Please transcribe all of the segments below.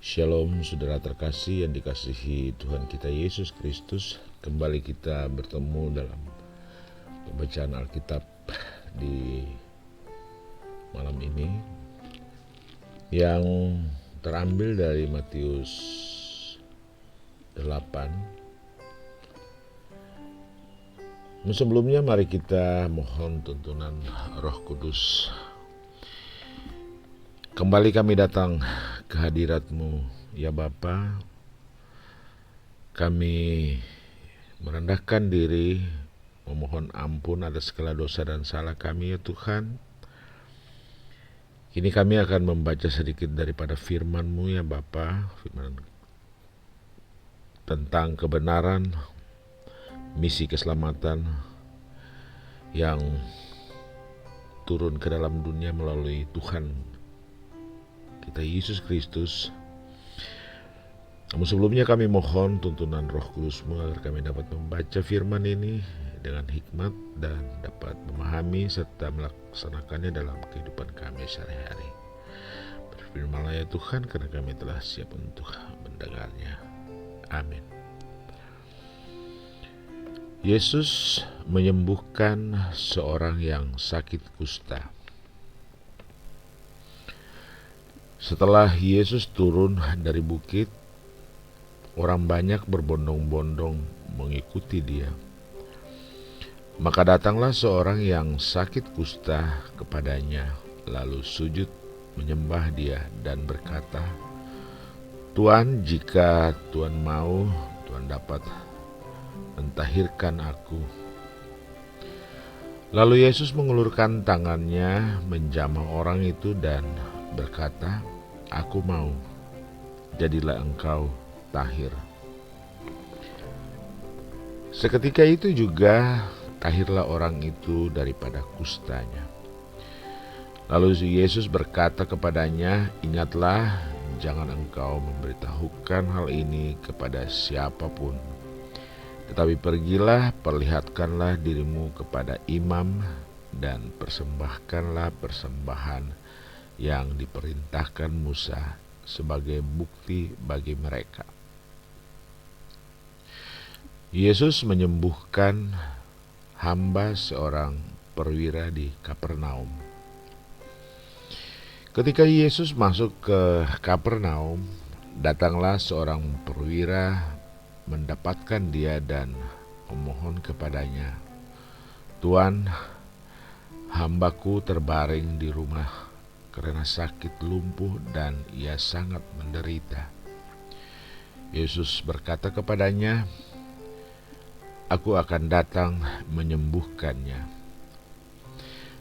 Shalom saudara terkasih yang dikasihi Tuhan kita Yesus Kristus. Kembali kita bertemu dalam pembacaan Alkitab di malam ini yang terambil dari Matius 8. Sebelumnya mari kita mohon tuntunan Roh Kudus. Kembali kami datang ke hadirat-Mu, ya Bapa. Kami merendahkan diri, memohon ampun atas segala dosa dan salah kami, ya Tuhan. Kini kami akan membaca sedikit daripada firman-Mu, ya Bapa, firman tentang kebenaran, misi keselamatan yang turun ke dalam dunia melalui Tuhan kita Yesus Kristus. Namun sebelumnya kami mohon tuntunan Roh Kudus-Mu agar kami dapat membaca firman ini dengan hikmat dan dapat memahami serta melaksanakannya dalam kehidupan kami sehari-hari. Berfirman-Lah ya Tuhan, karena kami telah siap untuk mendengarnya. Amin. Yesus menyembuhkan seorang yang sakit kusta. Setelah Yesus turun dari bukit, orang banyak berbondong-bondong mengikuti Dia. Maka datanglah seorang yang sakit kusta kepadanya, lalu sujud menyembah Dia dan berkata, "Tuan, jika Tuan mau, Tuan dapat mentahirkan aku." Lalu Yesus mengulurkan tangannya menjamah orang itu dan berkata, "Aku mau, jadilah engkau tahir." Seketika itu juga tahirlah orang itu daripada kustanya. Lalu Yesus berkata kepadanya, "Ingatlah, jangan engkau memberitahukan hal ini kepada siapapun. Tetapi pergilah, perlihatkanlah dirimu kepada imam dan persembahkanlah persembahan yang diperintahkan Musa sebagai bukti bagi mereka." Yesus menyembuhkan hamba seorang perwira di Kapernaum. Ketika Yesus masuk ke Kapernaum, datanglah seorang perwira mendapatkan Dia dan memohon kepadanya, "Tuan, hambaku terbaring di rumah karena sakit lumpuh dan ia sangat menderita." Yesus berkata kepadanya, "Aku akan datang menyembuhkannya."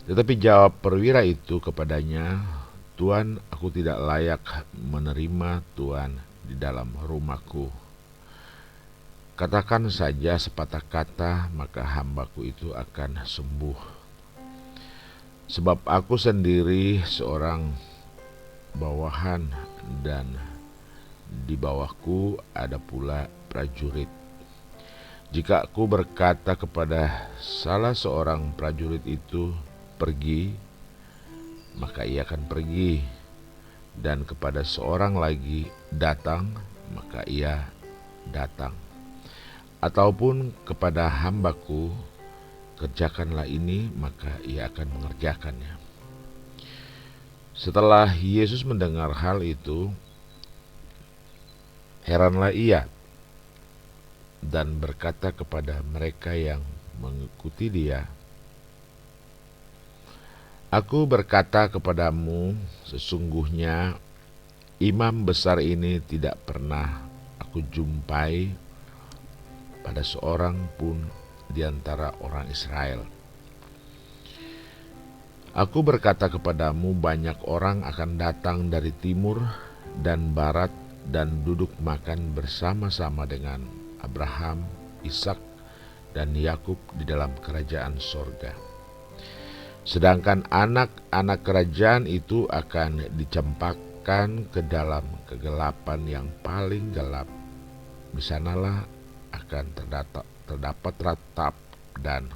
Tetapi jawab perwira itu kepadanya, "Tuan, aku tidak layak menerima Tuan di dalam rumahku. Katakan saja sepatah kata, maka hambaku itu akan sembuh. Sebab aku sendiri seorang bawahan dan di bawahku ada pula prajurit. Jika aku berkata kepada salah seorang prajurit itu, 'Pergi,' maka ia akan pergi, dan kepada seorang lagi, 'Datang,' maka ia datang. Ataupun kepada hambaku, 'Kerjakanlah ini,' maka ia akan mengerjakannya." Setelah Yesus mendengar hal itu, heranlah ia dan berkata kepada mereka yang mengikuti Dia, "Aku berkata kepadamu, sesungguhnya imam besar ini tidak pernah aku jumpai pada seorang pun di antara orang Israel. Aku berkata kepadamu, banyak orang akan datang dari timur dan barat dan duduk makan bersama-sama dengan Abraham, Ishak, dan Yakub di dalam kerajaan sorga. Sedangkan anak-anak kerajaan itu akan dicempakkan ke dalam kegelapan yang paling gelap. Di sanalah akan terdapat ratap dan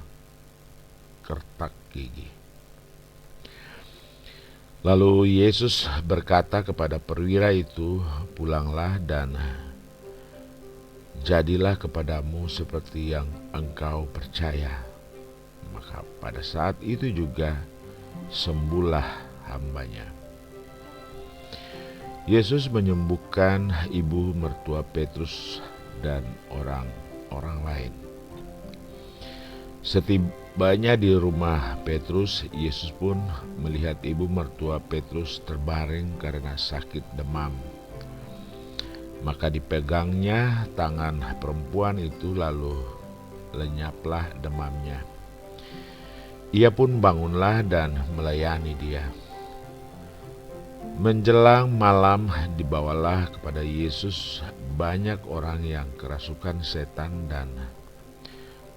kertak gigi." Lalu Yesus berkata kepada perwira itu, "Pulanglah dan jadilah kepadamu seperti yang engkau percaya." Maka pada saat itu juga sembuhlah hambanya. Yesus menyembuhkan ibu mertua Petrus dan orang-orang lain. Setibanya di rumah Petrus, Yesus pun melihat ibu mertua Petrus terbaring karena sakit demam. Maka dipegangnya tangan perempuan itu, lalu lenyaplah demamnya. Ia pun bangunlah dan melayani dia. Menjelang malam dibawalah kepada Yesus banyak orang yang kerasukan setan, dan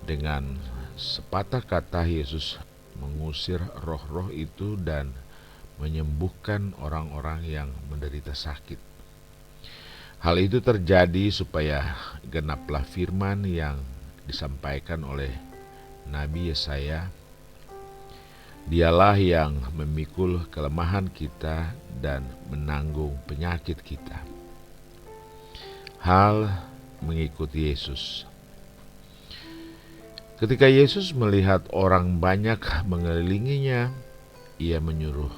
dengan sepatah kata Yesus mengusir roh-roh itu dan menyembuhkan orang-orang yang menderita sakit. Hal itu terjadi supaya genaplah firman yang disampaikan oleh Nabi Yesaya, "Dialah yang memikul kelemahan kita dan menanggung penyakit kita." Hal mengikuti Yesus. Ketika Yesus melihat orang banyak mengelilinginya, ia menyuruh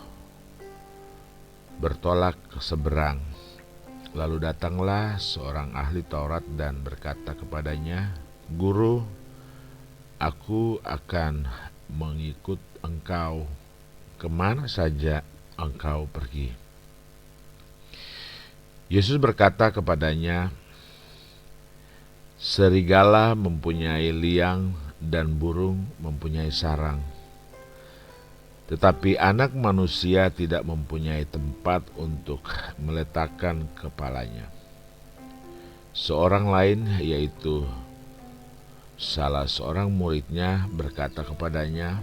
bertolak ke seberang. Lalu datanglah seorang ahli Taurat dan berkata kepadanya, "Guru, aku akan mengikut engkau kemana saja engkau pergi." Yesus berkata kepadanya, "Serigala mempunyai liang dan burung mempunyai sarang, tetapi Anak Manusia tidak mempunyai tempat untuk meletakkan kepalanya." Seorang lain, yaitu salah seorang muridnya, berkata kepadanya,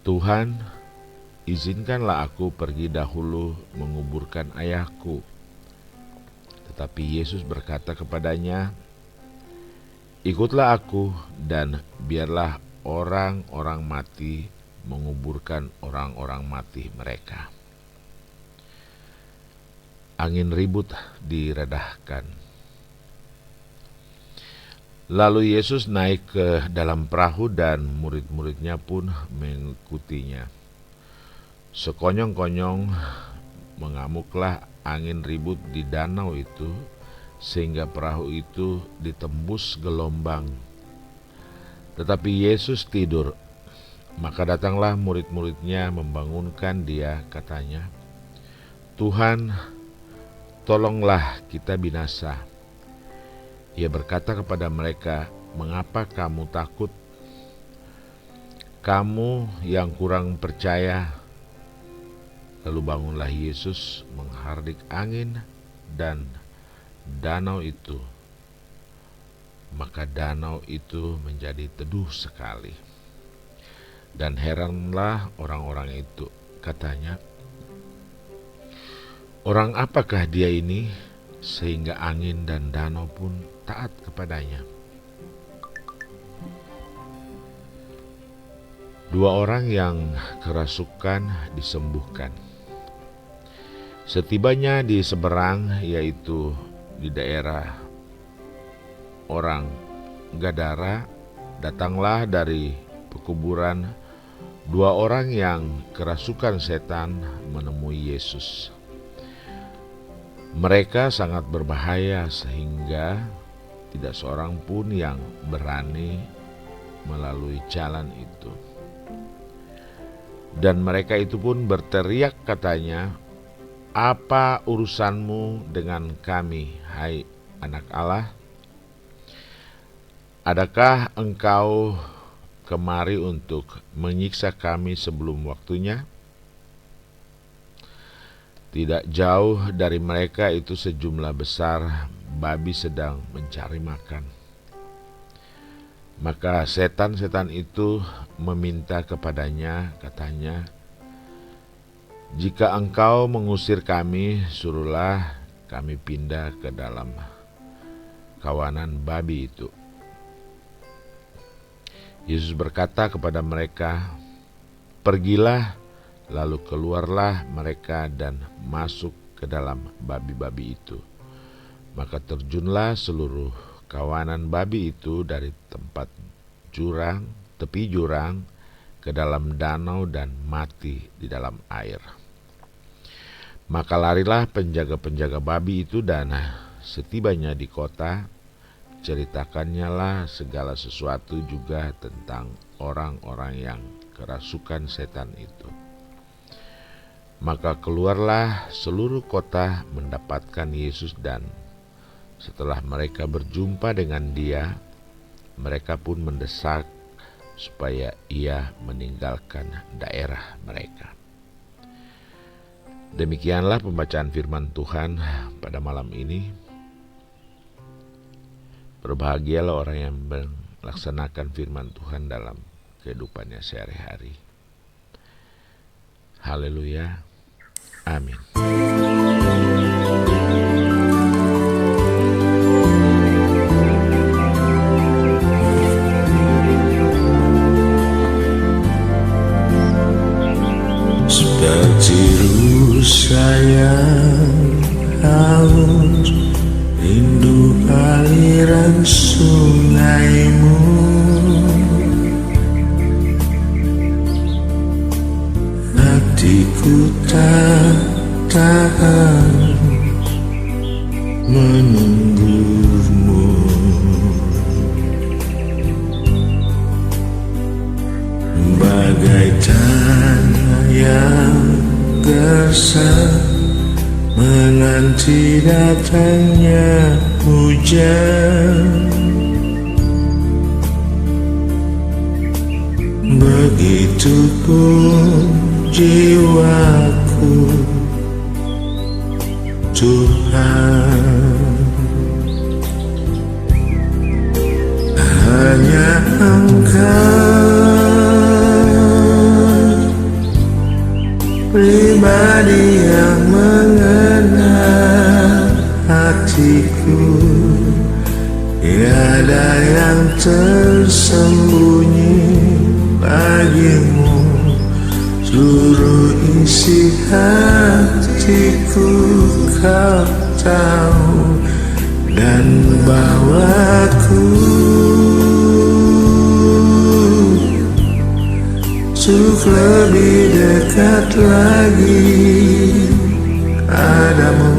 "Tuhan, izinkanlah aku pergi dahulu menguburkan ayahku." Tetapi Yesus berkata kepadanya, "Ikutlah aku dan biarlah orang-orang mati menguburkan orang-orang mati mereka." Angin ribut diredahkan. Lalu Yesus naik ke dalam perahu dan murid-muridnya pun mengikutinya. Sekonyong-konyong mengamuklah angin ribut di danau itu, sehingga perahu itu ditembus gelombang. Tetapi Yesus tidur. Maka datanglah murid-muridnya membangunkan dia, katanya, "Tuhan, tolonglah, kita binasa." Ia berkata kepada mereka, "Mengapa kamu takut? Kamu yang kurang percaya." Lalu bangunlah Yesus, menghardik angin dan danau itu. Maka danau itu menjadi teduh sekali. Dan heranlah orang-orang itu, katanya, "Orang apakah dia ini, sehingga angin dan danau pun taat kepadanya?" Dua orang yang kerasukan disembuhkan. Setibanya di seberang, yaitu di daerah orang Gadara, datanglah dari pekuburan dua orang yang kerasukan setan menemui Yesus. Mereka sangat berbahaya sehingga tidak seorang pun yang berani melalui jalan itu. Dan mereka itu pun berteriak, katanya, "Apa urusanmu dengan kami, hai Anak Allah? Adakah engkau kemari untuk menyiksa kami sebelum waktunya?" Tidak jauh dari mereka itu sejumlah besar babi sedang mencari makan. Maka setan-setan itu meminta kepadanya, katanya, "Jika engkau mengusir kami, suruhlah kami pindah ke dalam kawanan babi itu." Yesus berkata kepada mereka, "Pergilah, Lalu keluarlah mereka dan masuk ke dalam babi-babi itu. Maka terjunlah seluruh kawanan babi itu dari tempat tepi jurang ke dalam danau dan mati di dalam air. Maka larilah penjaga-penjaga babi itu, dan setibanya di kota, ceritakannya lah segala sesuatu juga tentang orang-orang yang kerasukan setan itu. Maka keluarlah seluruh kota mendapatkan Yesus, dan setelah mereka berjumpa dengan Dia, mereka pun mendesak supaya Ia meninggalkan daerah mereka. Demikianlah pembacaan firman Tuhan pada malam ini. Berbahagialah orang yang melaksanakan firman Tuhan dalam kehidupannya sehari-hari. Haleluya. Amin. Seperti rusa yang haus, rindu aliran sungaimu. Hatiku tak tahan menunggumu. Bagai tanah yang gersang menanti datangnya hujan, begitupun jiwaku, Tuhan. Hanya Engkau pribadi yang mengenal hatiku, tiada yang tersembunyi bagimu. Seluruh isi hatiku Kau tahu, dan bawaku untuk lebih dekat lagi padamu,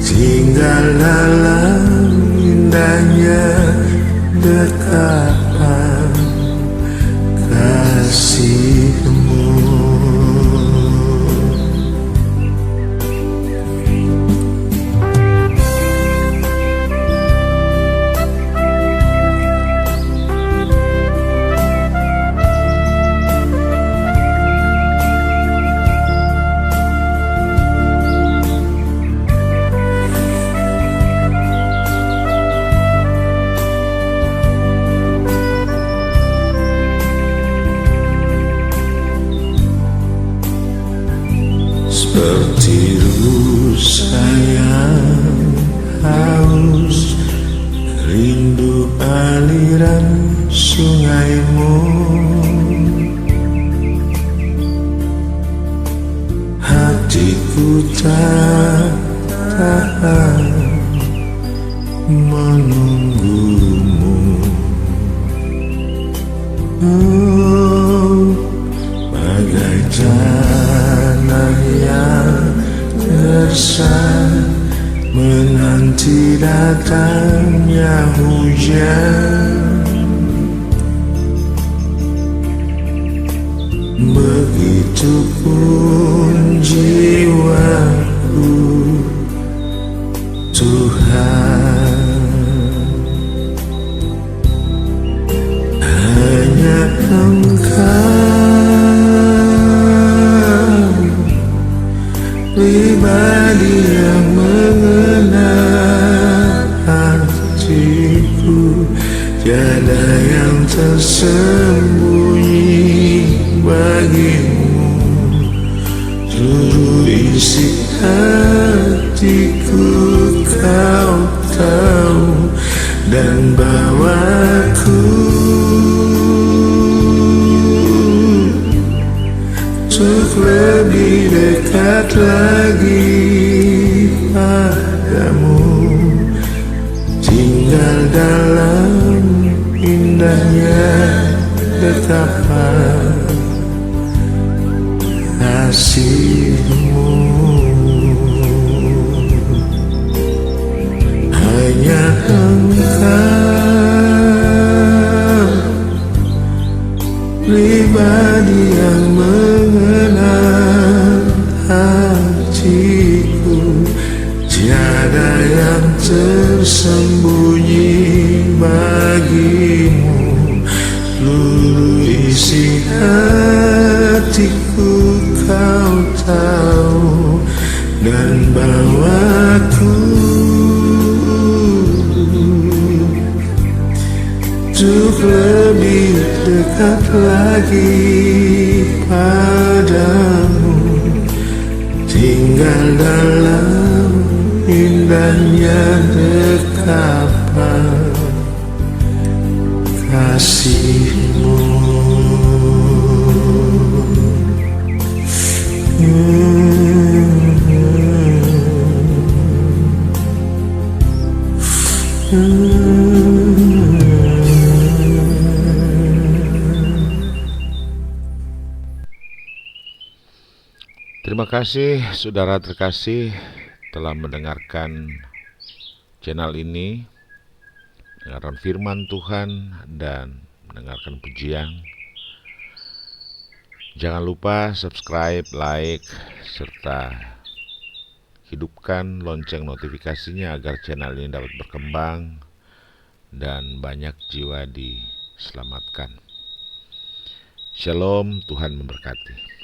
tinggal dalam indahnya dekapan kasih-Mu. Seperti rusa yang haus, rindu aliran sungaimu. Hatiku tak tahan menunggumu. Bagai tanah yang gersang menanti datangnya hujan, begitupun jiwaku, Tuhan. Hanya Engkau pribadi yang mengenal hatiku, tiada yang tersembunyi bagimu. Seluruh isi hatiku Kau tahu, dan bawaku untuk lebih dekat lagi padamu, tinggal dalam indahnya betapa kasihmu. Hanya Engkau pribadi yang mengenal hatiku, tiada yang tersembunyi bagimu. Seluruh isi hatiku Kau tahu, dan bawaku untuk lebih dekat lagi padamu, tinggal dalam indahnya dekapan kasihmu. Terima kasih saudara terkasih telah mendengarkan channel ini, mendengarkan firman Tuhan dan mendengarkan pujian. Jangan lupa subscribe, like, serta hidupkan lonceng notifikasinya agar channel ini dapat berkembang dan banyak jiwa diselamatkan. Shalom, Tuhan memberkati.